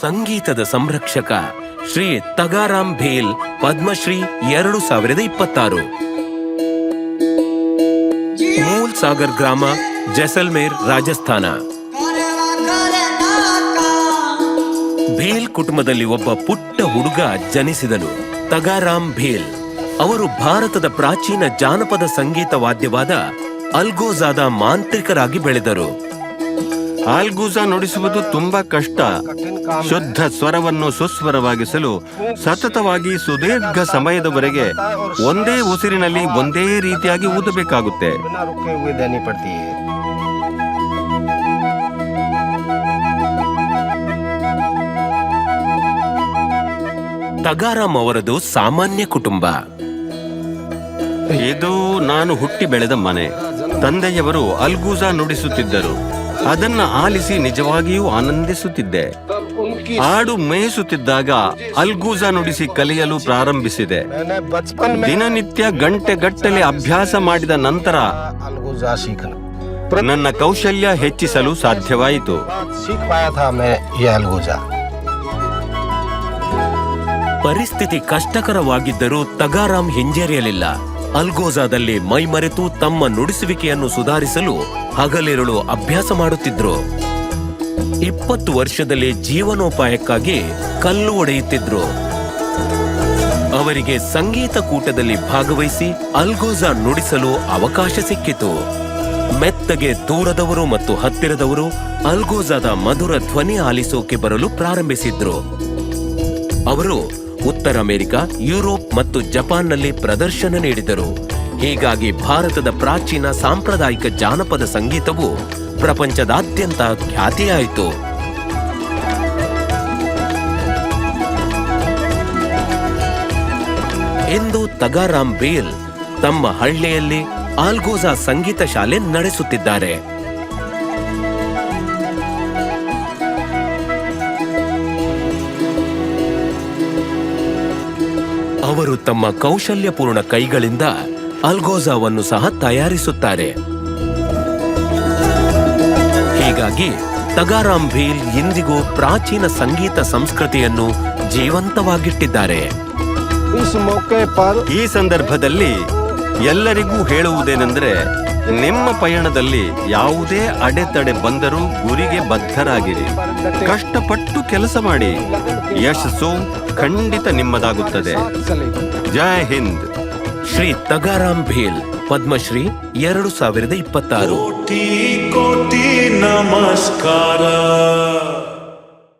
ಸಂಗೀತದ ಸಂರಕ್ಷಕ ಶ್ರೀ ತಗಾರಾಮ್ ಭೇಲ್ ಪದ್ಮಶ್ರೀ 2026. ಮೂಲ್ ಸಾಗರ್ ಗ್ರಾಮ, ಜೈಸಲ್ಮೇರ್, ರಾಜಸ್ಥಾನ. ಭೇಲ್ ಕುಟುಂಬದಲ್ಲಿ ಒಬ್ಬ ಪುಟ್ಟ ಹುಡುಗ ಜನಿಸಿದನು, ತಗಾರಾಮ್ ಭೇಲ್. ಅವರು ಭಾರತದ ಪ್ರಾಚೀನ ಜಾನಪದ ಸಂಗೀತ ವಾದ್ಯವಾದ ಅಲ್ಗೋಜಾದ ಮಾಂತ್ರಿಕರಾಗಿ ಬೆಳೆದರು. ಆಲ್ಗೂಜಾ ನುಡಿಸುವುದು ತುಂಬಾ ಕಷ್ಟ. ಶುದ್ಧ ಸ್ವರವನ್ನು ಸುಸ್ವರವಾಗಿಸಲು ಸತತವಾಗಿ ಸುದೀರ್ಘ ಸಮಯದವರೆಗೆ ಒಂದೇ ಉಸಿರಿನಲ್ಲಿ ಒಂದೇ ರೀತಿಯಾಗಿ ಊದಬೇಕಾಗುತ್ತೆ. ತಗಾರಾಮ್ ಅವರದು ಸಾಮಾನ್ಯ ಕುಟುಂಬ. ಇದು ನಾನು ಹುಟ್ಟಿ ಬೆಳೆದ ಮನೆ. ತಂದೆಯವರು ಅಲ್ಗೂಜಾ ನುಡಿಸುತ್ತಿದ್ದರು. ಅದನ್ನ ಆಲಿಸಿ ನಿಜವಾಗಿಯೂ ಆನಂದಿಸುತ್ತಿದ್ದೆ. ಆಡು ಮೇಯಿಸುತ್ತಿದ್ದಾಗ ಅಲ್ಗೂಜಾ ನುಡಿಸಿ ಕಲಿಯಲು ಪ್ರಾರಂಭಿಸಿದೆ. ದಿನನಿತ್ಯ ಗಂಟೆಗಟ್ಟಲೆ ಅಭ್ಯಾಸ ಮಾಡಿದ ನಂತರ ನನ್ನ ಕೌಶಲ್ಯ ಹೆಚ್ಚಿಸಲು ಸಾಧ್ಯವಾಯಿತು. ಪರಿಸ್ಥಿತಿ ಕಷ್ಟಕರವಾಗಿದ್ದರೂ ತಗಾರಾಮ್ ಹಿಂಜರಿಯಲಿಲ್ಲ. ಅಲ್ಗೋಜಾದಲ್ಲಿ ಮೈಮರೆತು ತಮ್ಮ ನುಡಿಸುವಿಕೆಯನ್ನು ಸುಧಾರಿಸಲು ಹಗಲಿರುಳು ಅಭ್ಯಾಸ ಮಾಡುತ್ತಿದ್ರು. 20 ವರ್ಷದಲ್ಲಿ ಜೀವನೋಪಾಯಕ್ಕಾಗಿ ಕಲ್ಲು ಒಡೆಯುತ್ತಿದ್ರು. ಅವರಿಗೆ ಸಂಗೀತ ಕೂಟದಲ್ಲಿ ಭಾಗವಹಿಸಿ ಅಲ್ಗೋಜಾ ನುಡಿಸಲು ಅವಕಾಶ ಸಿಕ್ಕಿತು. ಮೆತ್ತಗೆ ದೂರದವರು ಮತ್ತು ಹತ್ತಿರದವರು ಅಲ್ಗೋಜಾದ ಮಧುರ ಧ್ವನಿ ಆಲಿಸೋಕೆ ಬರಲು ಪ್ರಾರಂಭಿಸಿದ್ರು. ಅವರು ಉತ್ತರ ಅಮೆರಿಕ, ಯುರೋಪ್ ಮತ್ತು ಜಪಾನ್ನಲ್ಲಿ ಪ್ರದರ್ಶನ ನೀಡಿದರು. ಹೀಗಾಗಿ ಭಾರತದ ಪ್ರಾಚೀನ ಸಾಂಪ್ರದಾಯಿಕ ಜಾನಪದ ಸಂಗೀತವು ಪ್ರಪಂಚದಾದ್ಯಂತ ಖ್ಯಾತಿಯಾಯಿತು. ಇಂದು ತಗಾರಾಮ್ ಭೇಲ್ ತಮ್ಮ ಹಳ್ಳಿಯಲ್ಲಿ ಆಲ್ಗೋಜಾ ಸಂಗೀತ ಶಾಲೆ ನಡೆಸುತ್ತಿದ್ದಾರೆ. ಅವರು ತಮ್ಮ ಕೌಶಲ್ಯಪೂರ್ಣ ಕೈಗಳಿಂದ ಅಲ್ಗೋಜಾವನ್ನು ಸಹ ತಯಾರಿಸುತ್ತಾರೆ. ಹೀಗಾಗಿ ತಗಾರಾಮ್ ಭೇಲ್ ಇಂದಿಗೂ ಪ್ರಾಚೀನ ಸಂಗೀತ ಸಂಸ್ಕೃತಿಯನ್ನು ಜೀವಂತವಾಗಿಟ್ಟಿದ್ದಾರೆ. ಈ ಸಂದರ್ಭದಲ್ಲಿ ಎಲ್ಲರಿಗೂ ಹೇಳುವುದೇನೆಂದರೆ, ನಿಮ್ಮ ಪಯಣದಲ್ಲಿ ಯಾವುದೇ ಅಡೆತಡೆ ಬಂದರೂ ಗುರಿಗೆ ಬದ್ಧರಾಗಿರಿ. ಕಷ್ಟಪಟ್ಟು ಕೆಲಸ ಮಾಡಿ. ಯಶಸ್ಸು ಖಂಡಿತ ನಿಮ್ಮದಾಗುತ್ತದೆ. ಜೈ ಹಿಂದ್. ಶ್ರೀ ತಗಾರಾಮ್ ಭೇಲ್ ಪದ್ಮಶ್ರೀ 2026. ಕೋಟಿ ಕೋಟಿ ನಮಸ್ಕಾರ.